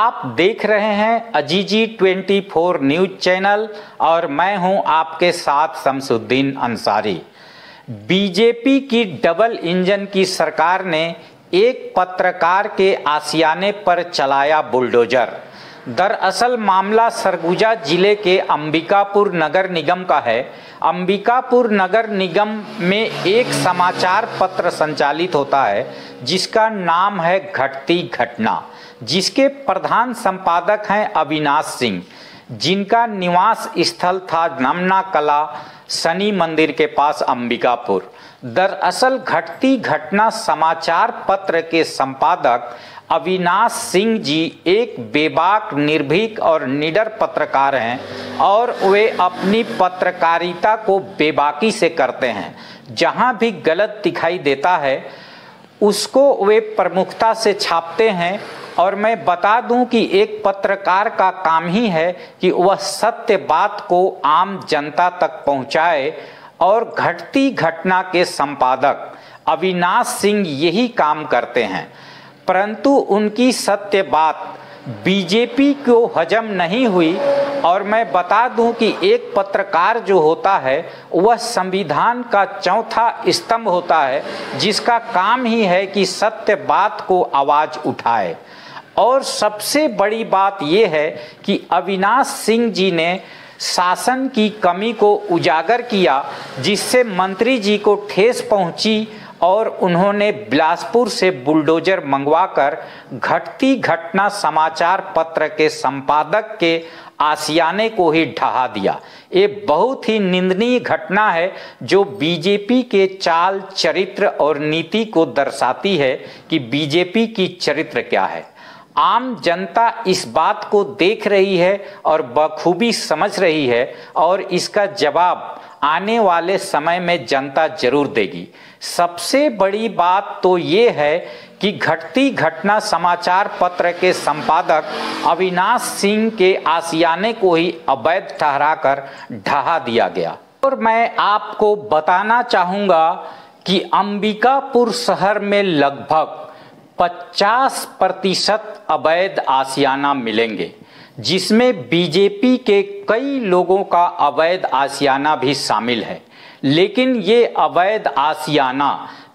आप देख रहे हैं अजीजी 24 न्यूज चैनल और मैं हूं आपके साथ शमसुद्दीन अंसारी। बीजेपी की डबल इंजन की सरकार ने एक पत्रकार के आशियाने पर चलाया बुलडोजर। दरअसल मामला सरगुजा जिले के अंबिकापुर नगर निगम का है। अंबिकापुर नगर निगम में एक समाचार पत्र संचालित होता है जिसका नाम है घटती घटना, जिसके प्रधान संपादक हैं अविनाश सिंह, जिनका निवास स्थल था नमना कला शनि मंदिर के पास अंबिकापुर। दरअसल घटती घटना समाचार पत्र के संपादक अविनाश सिंह जी एक बेबाक, निर्भीक और निडर पत्रकार हैं और वे अपनी पत्रकारिता को बेबाकी से करते हैं। जहां भी गलत दिखाई देता है उसको वे प्रमुखता से छापते हैं। और मैं बता दूं कि एक पत्रकार का काम ही है कि वह सत्य बात को आम जनता तक पहुंचाए और घटती घटना के संपादक अविनाश सिंह यही काम करते हैं। परंतु उनकी सत्य बात बीजेपी को हजम नहीं हुई। और मैं बता दूं कि एक पत्रकार जो होता है वह संविधान का चौथा स्तंभ होता है, जिसका काम ही है कि सत्य बात को आवाज उठाए। और सबसे बड़ी बात यह है कि अविनाश सिंह जी ने शासन की कमी को उजागर किया, जिससे मंत्री जी को ठेस पहुंची और उन्होंने बिलासपुर से बुलडोजर मंगवाकर घटती घटना समाचार पत्र के संपादक के आशियाने को ही ढहा दिया। ये बहुत ही निंदनीय घटना है जो बीजेपी के चाल, चरित्र और नीति को दर्शाती है कि बीजेपी की चरित्र क्या है। आम जनता इस बात को देख रही है और बखूबी समझ रही है और इसका जवाब आने वाले समय में जनता जरूर देगी। सबसे बड़ी बात तो ये है कि घटती घटना समाचार पत्र के संपादक अविनाश सिंह के आशियाने को ही अवैध ठहराकर ढहा दिया गया। और मैं आपको बताना चाहूँगा कि अंबिकापुर शहर में लगभग 50% अवैध आशियाना मिलेंगे, जिसमें बीजेपी के कई लोगों का अवैध आशियाना भी शामिल है। लेकिन ये अवैध आशियाना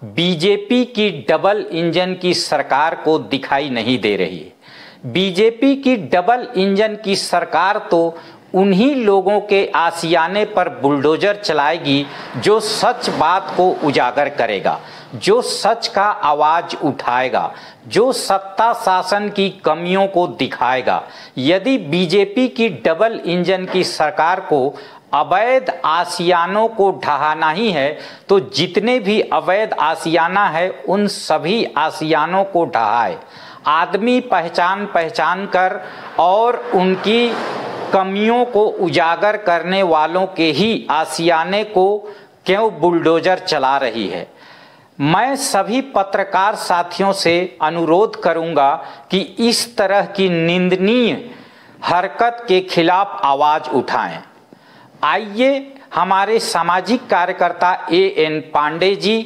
बीजेपी की डबल इंजन की सरकार को दिखाई नहीं दे रही है। बीजेपी की डबल इंजन की सरकार तो उन्हीं लोगों के आशियाने पर बुलडोजर चलाएगी जो सच बात को उजागर करेगा, जो सच का आवाज उठाएगा, जो सत्ता शासन की कमियों को दिखाएगा। यदि बीजेपी की डबल इंजन की सरकार को अवैध आशियानों को ढहाना ही है तो जितने भी अवैध आशियाना है उन सभी आशियानों को ढहाए। आदमी पहचान पहचान कर और उनकी कमियों को उजागर करने वालों के ही आशियाने को क्यों बुलडोजर चला रही है। मैं सभी पत्रकार साथियों से अनुरोध करूंगा कि इस तरह की निंदनीय हरकत के खिलाफ आवाज उठाएं। आइए हमारे सामाजिक कार्यकर्ता एएन पांडे जी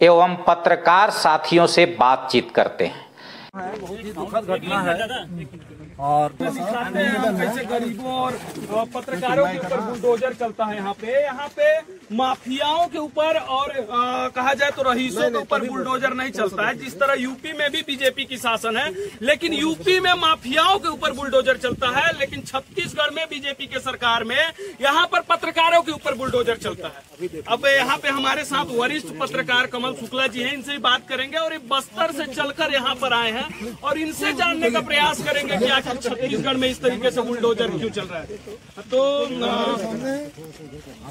एवं पत्रकार साथियों से बातचीत करते हैं। बहुत ही दुखद घटना है और कैसे गरीबों और पत्रकारों के ऊपर बुलडोजर चलता है। यहाँ पे माफियाओं के ऊपर और कहा जाए तो रईसों के ऊपर बुलडोजर नहीं चलता है। जिस तरह यूपी में भी बीजेपी की शासन है, लेकिन यूपी में माफियाओं के ऊपर बुलडोजर चलता है, लेकिन छत्तीसगढ़ में बीजेपी के सरकार में यहाँ पर पत्रकारों के ऊपर बुलडोजर चलता है। अब यहाँ पे हमारे साथ वरिष्ठ पत्रकार कमल शुक्ला जी हैं, इनसे भी बात करेंगे और ये बस्तर से चलकर यहाँ पर आए हैं और इनसे जानने का प्रयास करेंगे कि आखिर छत्तीसगढ़ में इस तरीके से बुलडोजर क्यों चल रहा है। तो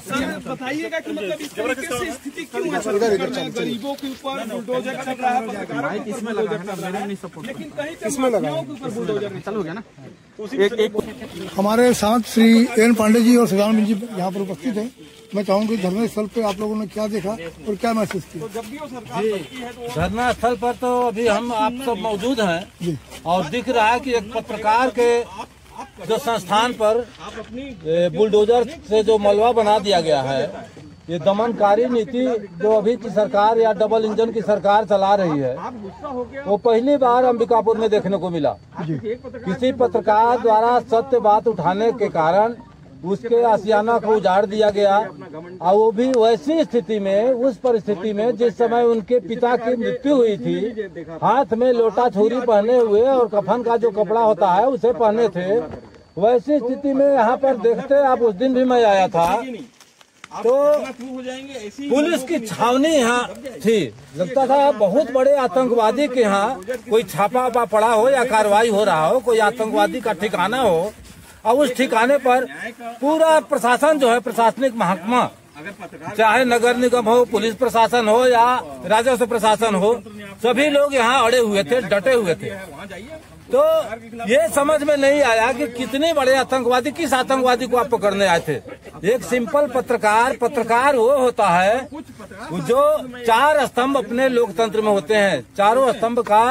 सर बताइएगा कि मतलब इस तरीके से स्थिति क्यों है छत्तीसगढ़ में? गरीबों के ऊपर बुलडोजर चल रहा है, पत्रकारों के ऊपर बुलडोजर चल रहा है, लेकिन कहीं पे माफियाओं के ऊपर बुलडोजर नहीं चालू हो गया ना। हमारे साथ श्री एन पांडे जी और सदानंद जी यहाँ पर उपस्थित हैं। मैं चाहूंगी धरना स्थल पे आप लोगों ने क्या देखा और क्या महसूस किया? धरना स्थल पर तो अभी हम आप सब मौजूद हैं और दिख रहा है कि एक पत्रकार के जो संस्थान पर बुलडोजर से जो मलबा बना दिया गया है ये दमनकारी नीति जो अभी की सरकार या डबल इंजन की सरकार चला रही है, वो पहली बार अंबिकापुर में देखने को मिला। किसी पत्रकार द्वारा सत्य बात उठाने के कारण उसके आशियाना को उजाड़ दिया गया, और वो भी वैसी स्थिति में, उस परिस्थिति में जिस समय उनके पिता की मृत्यु हुई थी, हाथ में लोटा छुरी पहने हुए और कफन का जो कपड़ा होता है उसे पहने थे। वैसी स्थिति में यहाँ पर देखते, आप उस दिन भी मैं आया था, तो पुलिस की छावनी यहाँ थी। लगता था बहुत बड़े आतंकवादी के यहाँ कोई छापा वापा पड़ा हो या कार्रवाई हो रहा हो, कोई आतंकवादी का ठिकाना हो, और उस ठिकाने पर पूरा प्रशासन जो है, प्रशासनिक महकमा, चाहे नगर निगम हो, पुलिस प्रशासन हो या राजस्व प्रशासन हो, सभी लोग यहाँ अड़े हुए थे, डटे हुए थे। तो ये समझ में नहीं आया कि कितने बड़े आतंकवादी, किस आतंकवादी को आप पकड़ने आए थे। एक सिंपल पत्रकार वो होता है जो 4 स्तंभ अपने लोकतंत्र में होते हैं। चारों स्तंभ का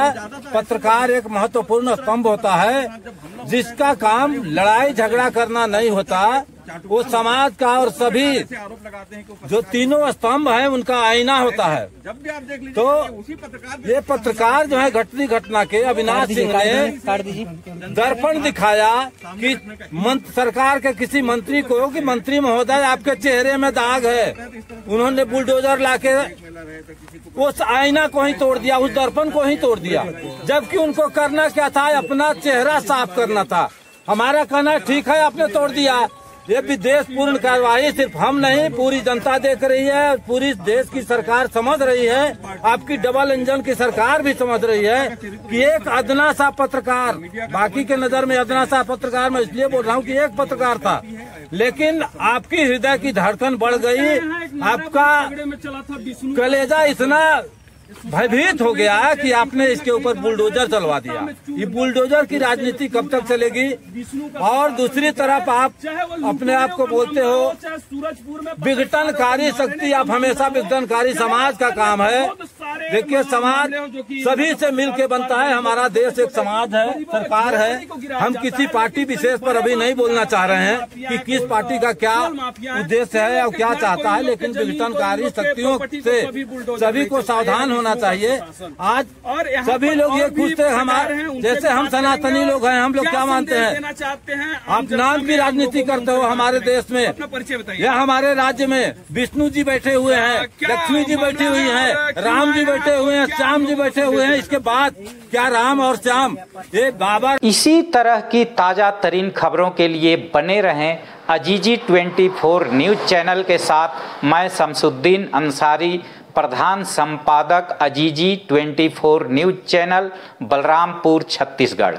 पत्रकार एक महत्वपूर्ण स्तंभ होता है, जिसका काम लड़ाई झगड़ा करना नहीं होता, वो समाज का और सभी जो तीनों स्तंभ हैं उनका आईना होता है। तो ये पत्रकार जो है घटती घटना के अविनाश सिंह ने दर्पण दिखाया कि सरकार के किसी मंत्री को कि मंत्री महोदय आपके चेहरे में दाग है। उन्होंने बुलडोजर लाके उस आईना को ही तोड़ दिया, उस दर्पण को ही तोड़ दिया, जबकि उनको करना क्या था, अपना चेहरा साफ करना था। हमारा कहना ठीक है, आपने तोड़ दिया। ये विदेश पूर्ण कार्रवाई सिर्फ हम नहीं, पूरी जनता देख रही है, पूरी देश की सरकार समझ रही है, आपकी डबल इंजन की सरकार भी समझ रही है कि एक अदना सा पत्रकार, बाकी के नजर में अदना सा पत्रकार, मैं इसलिए बोल रहा हूँ कि एक पत्रकार था, लेकिन आपकी हृदय की धड़कन बढ़ गई, आपका कलेजा इतना भयभीत हो गया कि आपने इसके ऊपर बुलडोजर चलवा दिया। ये बुलडोजर की राजनीति कब तक चलेगी? और दूसरी तरफ आप अपने आप को बोलते हो विघटनकारी शक्ति। आप हमेशा विघटनकारी, समाज का काम है। देखिए, समाज सभी से मिलके बनता है। हमारा देश एक समाज है, सरकार है। हम किसी पार्टी विशेष पर अभी नहीं बोलना चाह रहे हैं कि किस पार्टी का क्या उद्देश्य है और क्या चाहता है, लेकिन विघटनकारी शक्तियों से सभी को सावधान होना चाहिए। आज सभी लोग ये खुश थे, हमारे जैसे हम सनातनी लोग हैं, हम लोग क्या मानते हैं? आप नाम की राजनीति करते हो। हमारे देश में या हमारे राज्य में विष्णु जी बैठे हुए हैं, लक्ष्मी जी बैठी हुई हैं, राम जी बैठे हुए हैं, श्याम जी बैठे हुए हैं। इसके बाद क्या राम और श्याम, ये बाबा। इसी तरह की ताजा तरीन खबरों के लिए बने रहें अजीजी 24 न्यूज चैनल के साथ। मैं शमसुद्दीन अंसारी, प्रधान संपादक अजीजी 24 न्यूज चैनल, बलरामपुर, छत्तीसगढ़।